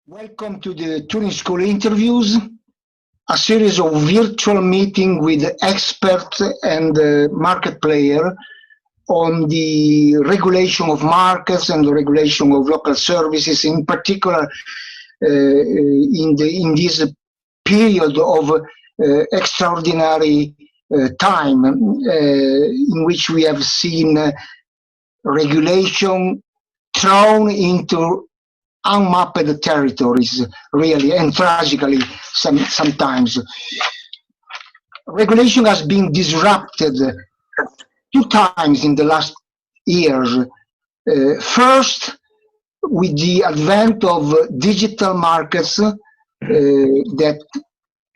Welcome to the Turing School interviews, a series of virtual meetings with experts and market players on the regulation of markets and the regulation of local services, in particular in this period of extraordinary time in which we have seen regulation thrown into unmapped territories, really, and tragically sometimes. Regulation has been disrupted two times in the last years. First, with the advent of digital markets that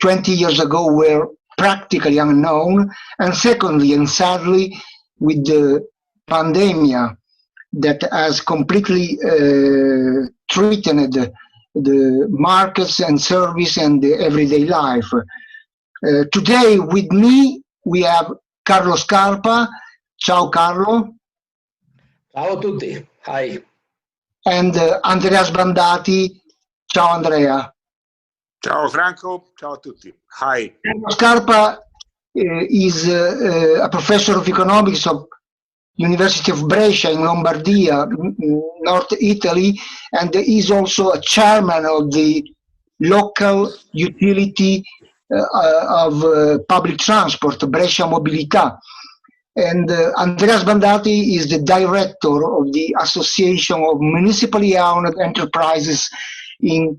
20 years ago were practically unknown, and secondly, and sadly, with the pandemic that has completely threatened the markets and service and the everyday life. Today with me we have Carlo Scarpa. Ciao Carlo. Ciao a tutti. Hi. And Andrea Sbandati. Ciao Andrea. Ciao Franco. Ciao a tutti. Hi. Carlo Scarpa is a professor of economics of University of Brescia in Lombardy, North Italy, and is also a chairman of the local utility of public transport, Brescia Mobilità. And Andrea Sbandati is the director of the Association of Municipally Owned Enterprises in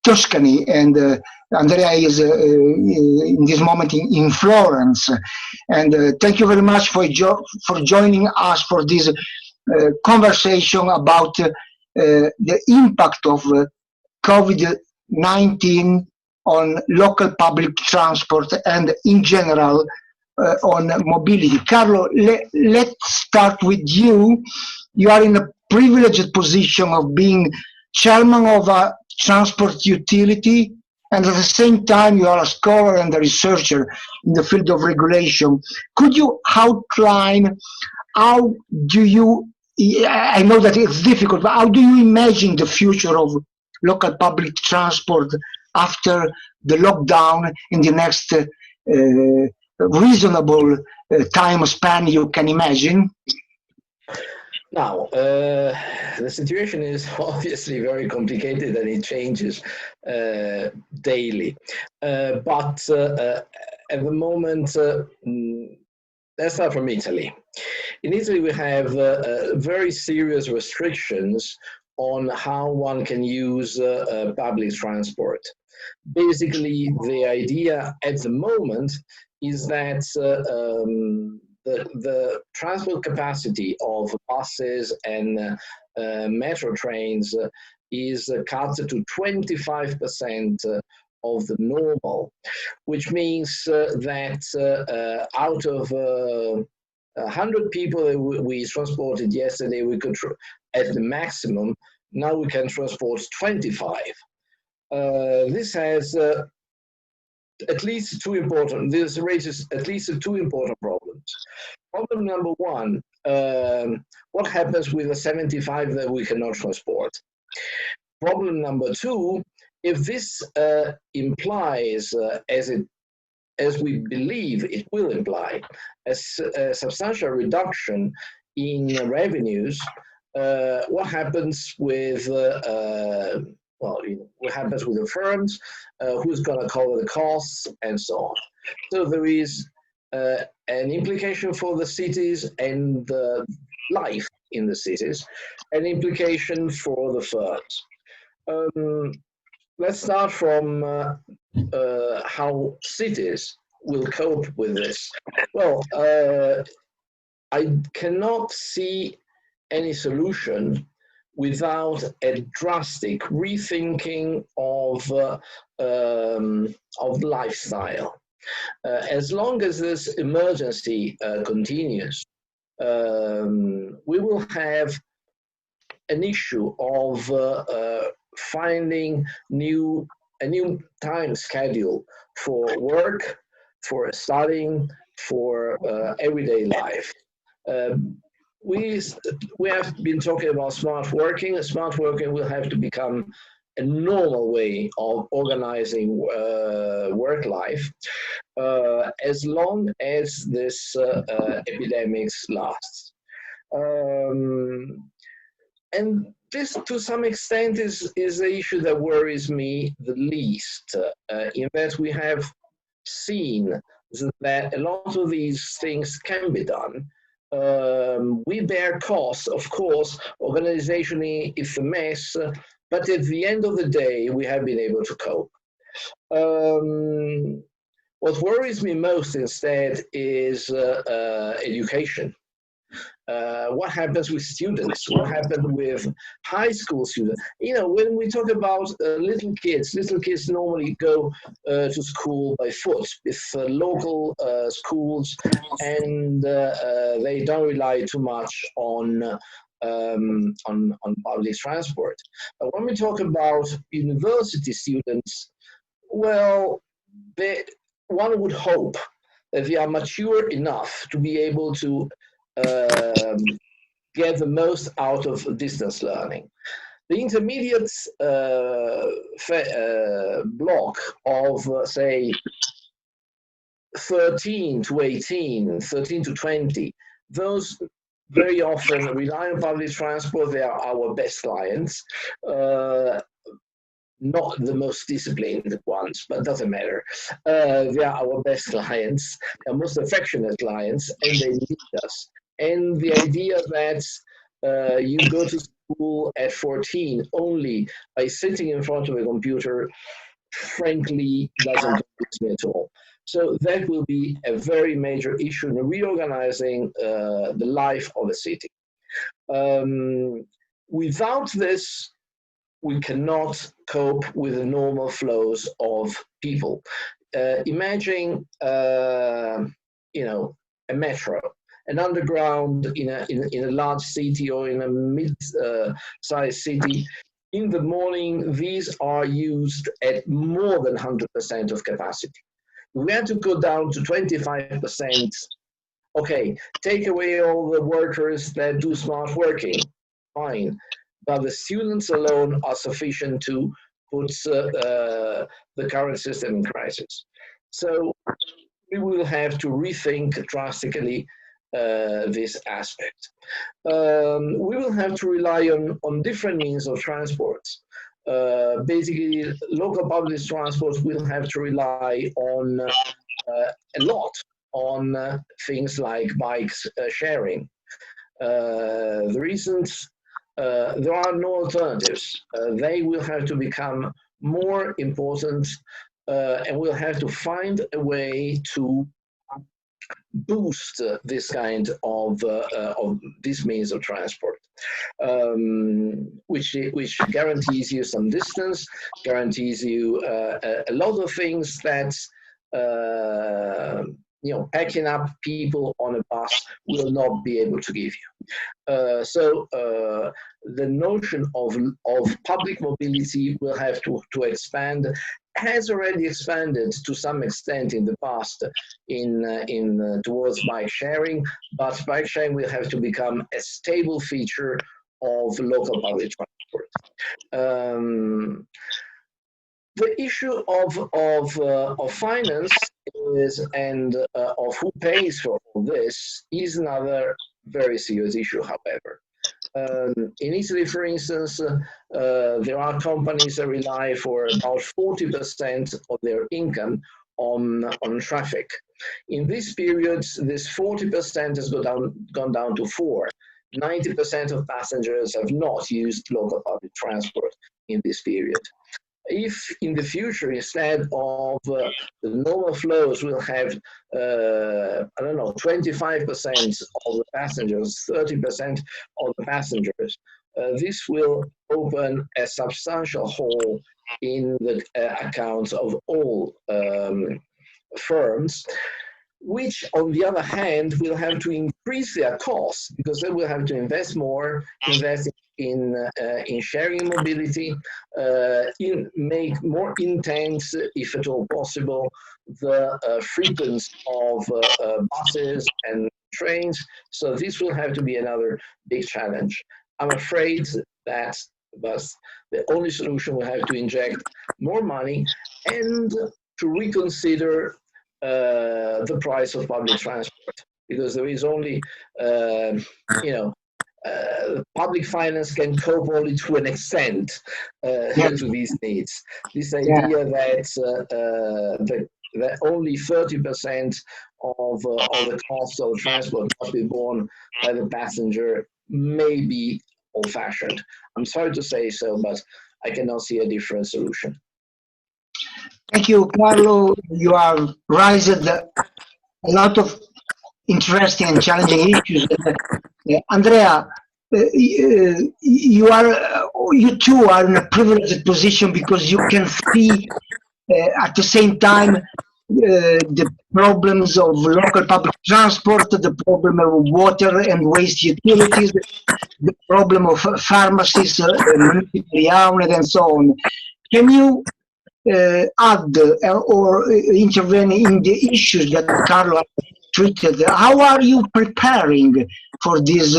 Tuscany, and Andrea is in this moment in Florence. And thank you very much for joining us for this conversation about the impact of COVID-19 on local public transport and in general on mobility. Carlo, let's start with you. You are in a privileged position of being chairman of a transport utility, and at the same time you are a scholar and a researcher in the field of regulation. Could you outline how do you, I know that it's difficult, but how do you imagine the future of local public transport after the lockdown in the next reasonable time span you can imagine? Now, the situation is obviously very complicated and it changes daily. But at the moment, let's start from Italy. In Italy, we have very serious restrictions on how one can use public transport. Basically, the idea at the moment is that the transport capacity of buses and metro trains is cut to 25% of the normal, which means that out of 100 people that we transported yesterday, we could, at the maximum, now we can transport 25. This has this raises at least two important problems. Problem number one, what happens with the 75 that we cannot transport? Problem number two, if this implies, as we believe it will imply, a substantial reduction in revenues, what happens with what happens with the firms, who's going to cover the costs, and so on. So there is an implication for the cities and the life in the cities, an implication for the firms. Let's start from how cities will cope with this. Well, I cannot see any solution without a drastic rethinking of lifestyle. As long as this emergency continues, we will have an issue of finding a new time schedule for work, for studying, for everyday life. We have been talking about smart working. Smart working will have to become a normal way of organizing work life as long as this epidemic lasts. And this, to some extent, is the issue that worries me the least, in that we have seen that a lot of these things can be done. We bear costs, of course. Organizationally, it's a mess, but at the end of the day, we have been able to cope. What worries me most instead is education. What happens with students? What happens with high school students? You know, when we talk about little kids normally go to school by foot with local schools, and they don't rely too much on public transport. But when we talk about university students, well, one would hope that they are mature enough to be able to get the most out of distance learning. The intermediate block of, say, 13 to 18, 13 to 20, those very often rely on public transport. They are our best clients. Not the most disciplined ones, but doesn't matter. They are our best clients, our most affectionate clients, and they need us. And the idea that you go to school at 14 only by sitting in front of a computer, frankly, doesn't convince me at all. So that will be a very major issue in reorganizing the life of a city. Without this, we cannot cope with the normal flows of people. Imagine, you know, a metro, an underground in a large city or in a mid-sized city. In the morning, these are used at more than 100% of capacity. We had to go down to 25%. Okay, take away all the workers that do smart working, fine. But the students alone are sufficient to put the current system in crisis. So we will have to rethink drastically this aspect. We will have to rely on different means of transport. Basically, local public transport will have to rely on a lot on things like bikes sharing. There are no alternatives. They will have to become more important, and we'll have to find a way to boost this kind of this means of transport, which guarantees you some distance, guarantees you a lot of things that you know, packing up people on a bus will not be able to give you. So the notion of public mobility will have to expand, has already expanded to some extent in the past towards bike sharing, but bike sharing will have to become a stable feature of local public transport. The issue of finance is, and of who pays for all this, is another very serious issue, however. In Italy, for instance, there are companies that rely for about 40% of their income on traffic. In this period, this 40% has gone down to 4%. 90% of passengers have not used local public transport in this period. If in the future, instead of the normal flows, we'll have, I don't know, 25% of the passengers, 30% of the passengers, this will open a substantial hole in the accounts of all firms, which, on the other hand, will have to increase their costs because they will have to invest in sharing mobility, make more intense, if at all possible, the frequency of buses and trains. So this will have to be another big challenge. I'm afraid that But the only solution will have to inject more money and to reconsider the price of public transport, because there is only, public finance can cope only to an extent to these needs. This idea that only 30% of the cost of transport must be borne by the passenger may be old-fashioned. I'm sorry to say so, but I cannot see a different solution. Thank you, Carlo. You have raised a lot of interesting and challenging issues. Andrea, you too are in a privileged position because you can see at the same time the problems of local public transport, the problem of water and waste utilities, the problem of pharmacies, municipally owned, and so on. Can you add or intervene in the issues that Carlo treated? How are you preparing for this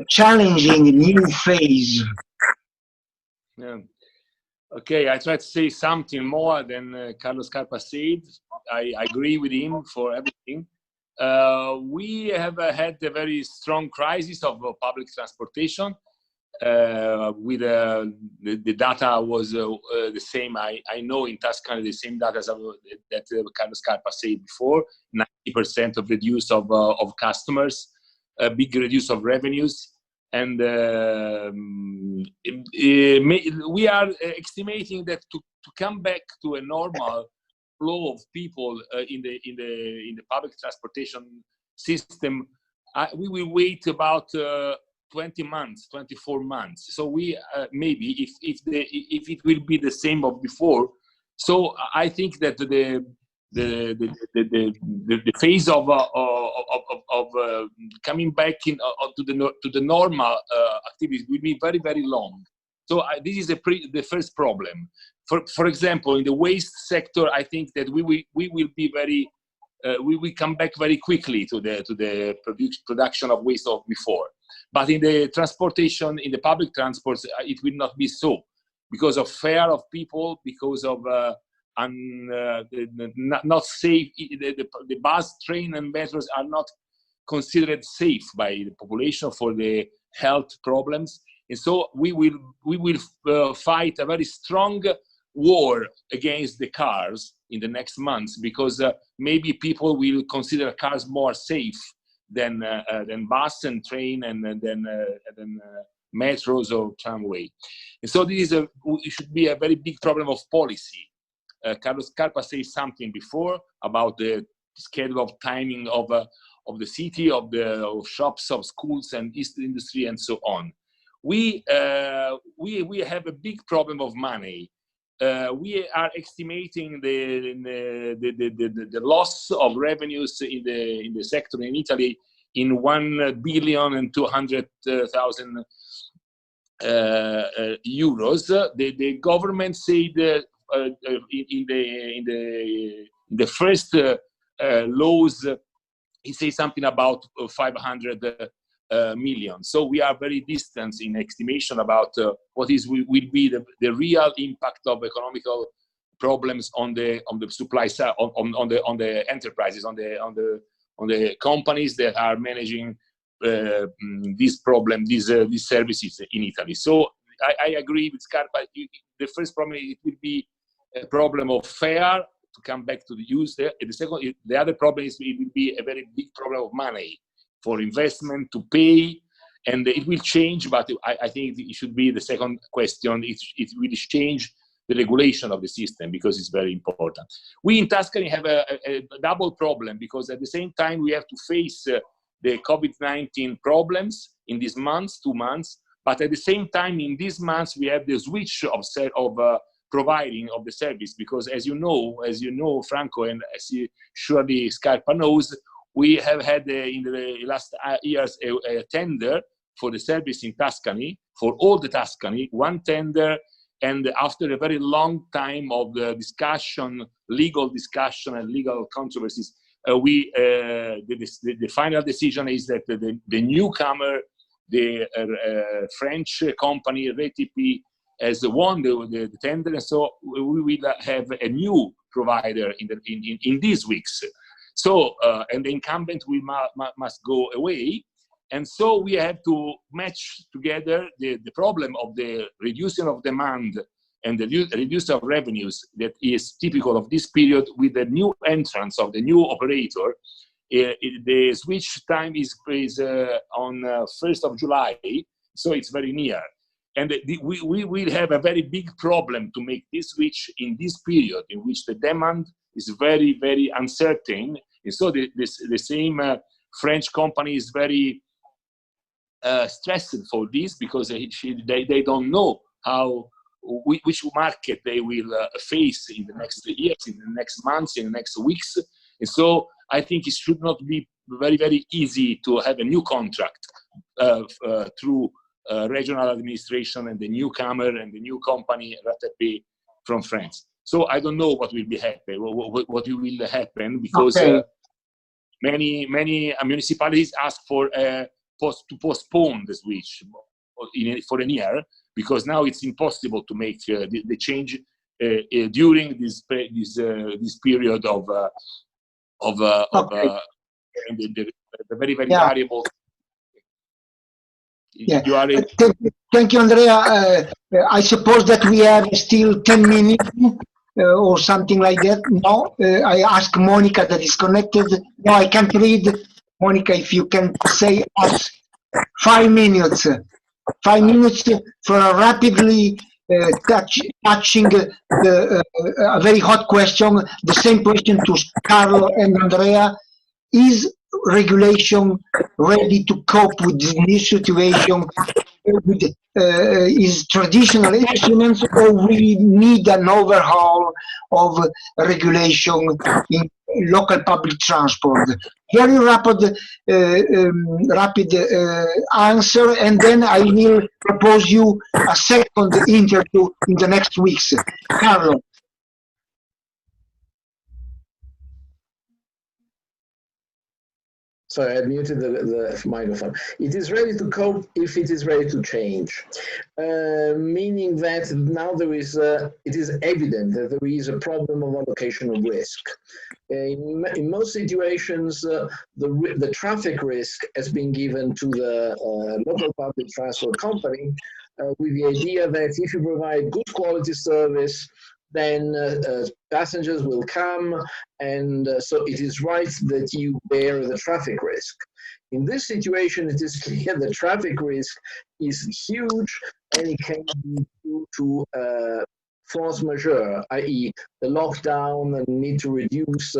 challenging new phase? Yeah. Okay, I try to say something more than Carlo Scarpa said. I agree with him for everything. We have had a very strong crisis of public transportation. With the data was the same. I know in Tuscany the same data that Carlo Scarpa said before. 90% of reduce of customers, a big reduce of revenues, and we are estimating that to come back to a normal flow of people in the public transportation system, we will wait about 20 months, 24 months. So we maybe if it will be the same of before. So I think that the phase of coming back to the normal activities will be very, very long. So this is the first problem. For example, in the waste sector, I think that we will be very we will come back very quickly to the production of waste of before. But in the transportation, in the public transports, it will not be so, because of fear of people, because of not safe. The bus, train, and metros are not considered safe by the population for the health problems, and so we will fight a very strong war against the cars in the next months, because maybe people will consider cars more safe than bus and train and then metros or tramway. And so this is it should be a very big problem of policy. Carlo Scarpa said something before about the schedule of timing of the city, of shops, of schools, and industry, and so on. We have a big problem of money. We are estimating the loss of revenues in the sector in Italy in 1,200,000,000 euros. The government said in the first laws, he says something about 500 million. So we are very distant in estimation about what will be the real impact of economical problems on the supply side, on the enterprises, on the companies that are managing these services in Italy. So I agree with Scarpa. The first problem, it will be a problem of fear to come back to the use there. And the other problem is it will be a very big problem of money for investment to pay, and it will change, but I think it should be the second question. It will change the regulation of the system, because it's very important. We in Tuscany have a double problem, because at the same time we have to face the COVID-19 problems in these months, 2 months, but at the same time in these months we have the switch of providing of the service, because as you know, Franco, and as surely Scarpa knows, we have had in the last years a tender for the service in Tuscany, for all the Tuscany, one tender, and after a very long time of the discussion, legal discussion and legal controversies, the final decision is that the newcomer the French company RTP has won the tender, and so we will have a new provider in these weeks. So and the incumbent must go away, and so we have to match together the problem of the reduction of demand and the reduction of revenues that is typical of this period with the new entrance of the new operator. The switch time is on 1st of July, so it's very near. And we will have a very big problem to make this switch in this period in which the demand is very, very uncertain. And so the same French company is very stressed for this because they don't know which market they will face in the next years, in the next months, in the next weeks. And so I think it should not be very, very easy to have a new contract through regional administration and the newcomer and the new company RTP from France. So I don't know what will be happen, what will happen, because many municipalities ask for to postpone the switch for a year, because now it's impossible to make the change during this period of the very, very variable. Yeah. Thank you, Andrea. I suppose that we have still 10 minutes or something like that. No, I ask Monica that is connected. No, I can't read. Monica, if you can say us 5 minutes. 5 minutes for a rapidly touching a very hot question. The same question to Carlo and Andrea. Is regulation ready to cope with this new situation with is traditional instruments, or we need an overhaul of regulation in local public transport? Very rapid answer, and then I will propose you a second interview in the next weeks. Carlo. Sorry, I muted the microphone. It is ready to cope if it is ready to change, meaning that now it is evident that there is a problem of allocation of risk. In most situations, the traffic risk has been given to the local public transport company with the idea that if you provide good quality service, then passengers will come, and so it is right that you bear the traffic risk. In this situation, it is clear the traffic risk is huge, and it can be due to force majeure, i.e. the lockdown and need to reduce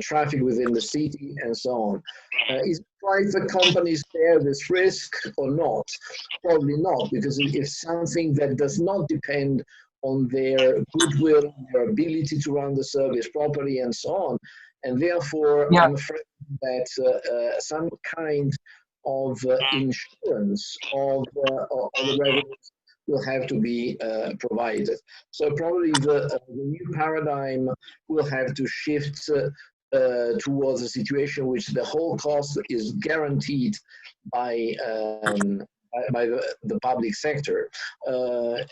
traffic within the city and so on. Is private companies bear this risk or not? Probably not, because it is something that does not depend on their goodwill, their ability to run the service properly, and so on. And therefore, I'm afraid that some kind of insurance of the revenues will have to be provided. So probably the new paradigm will have to shift towards a situation which the whole cost is guaranteed by the public sector,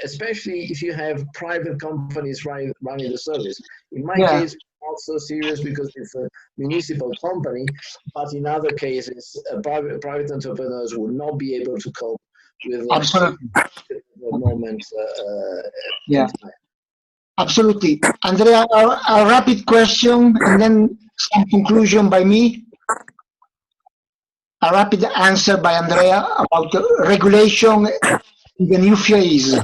especially if you have private companies running the service. In my case, not so serious because it's a municipal company, but in other cases, private entrepreneurs will not be able to cope with the moment. Absolutely. Andrea, a rapid question and then some conclusion by me. A rapid answer by Andrea about regulation in the new phase.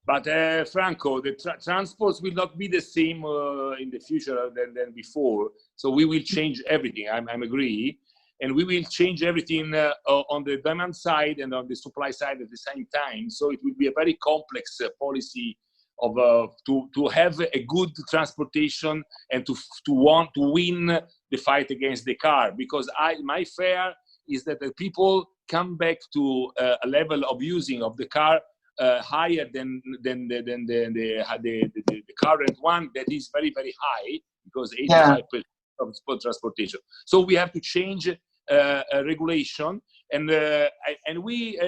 But Franco, the transports will not be the same in the future than before. So we will change everything. I agree, and we will change everything on the demand side and on the supply side at the same time. So it will be a very complex policy of to have a good transportation and to want to win the fight against the car. Because my fear is that the people come back to a level of using of the car higher than the current one that is very, very high, because 85% of transportation. So we have to change regulation, and we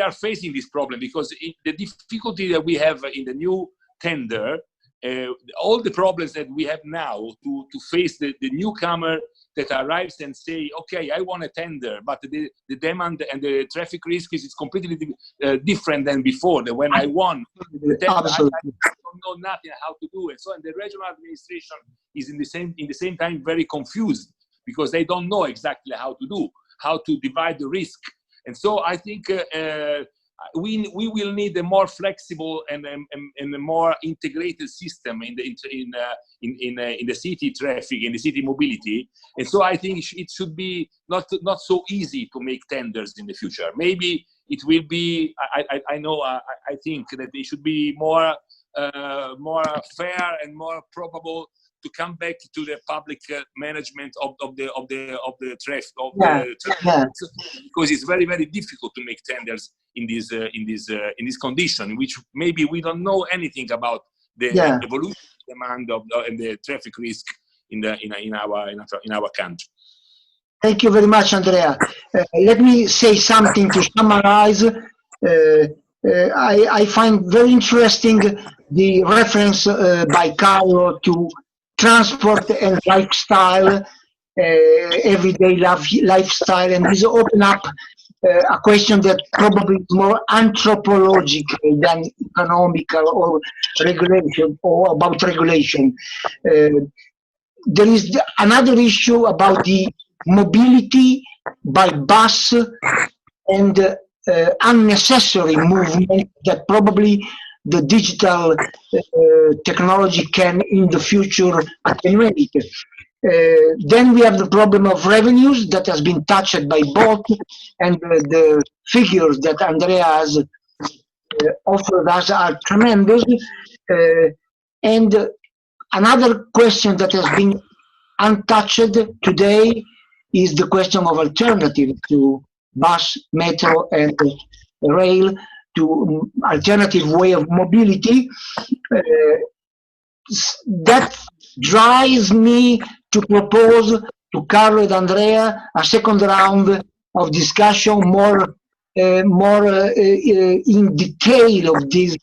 are facing this problem because the difficulty that we have in the new tender, all the problems that we have now to face the newcomer that arrives and say, okay, I want a tender, but the demand and the traffic risk is completely different than before. When I won the tender, I don't know nothing how to do it. So, and the regional administration is in the same time very confused because they don't know exactly how to divide the risk. And so I think we will need a more flexible and a more integrated system in the city traffic, in the city mobility. And so I think it should be not so easy to make tenders in the future. Maybe it will be. I think that it should be more fair and more probable to come back to the public management of the traffic because it's very, very difficult to make tenders in this condition, in which maybe we don't know anything about the evolution of demand and the traffic risk in our country. Thank you very much, Andrea. Let me say something to summarize. I find very interesting the reference by Carlo to transport and lifestyle, everyday lifestyle, and this open up a question that probably is more anthropological than economical or regulation or about regulation. There is another issue about the mobility by bus and unnecessary movement that probably the digital technology can in the future attenuate. Then we have the problem of revenues that has been touched by both, and the figures that Andrea has offered us are tremendous. And another question that has been untouched today is the question of alternative to bus, metro, and rail, to alternative way of mobility. That drives me to propose to Carlo and Andrea a second round of discussion more in detail of these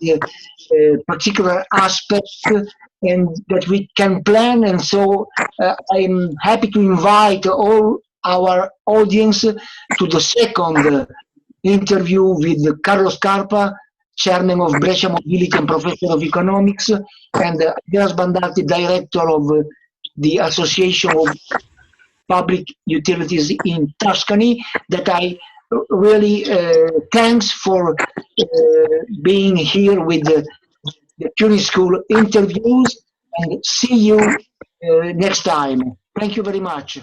particular aspects, and that we can plan. And so I'm happy to invite all our audience to the second interview with Carlo Scarpa, Chairman of Brescia Mobility and Professor of Economics, and Andrea Sbandati, Director of the Association of Public Utilities in Tuscany, that I really thanks for being here with the Turing School interviews, and see you next time. Thank you very much.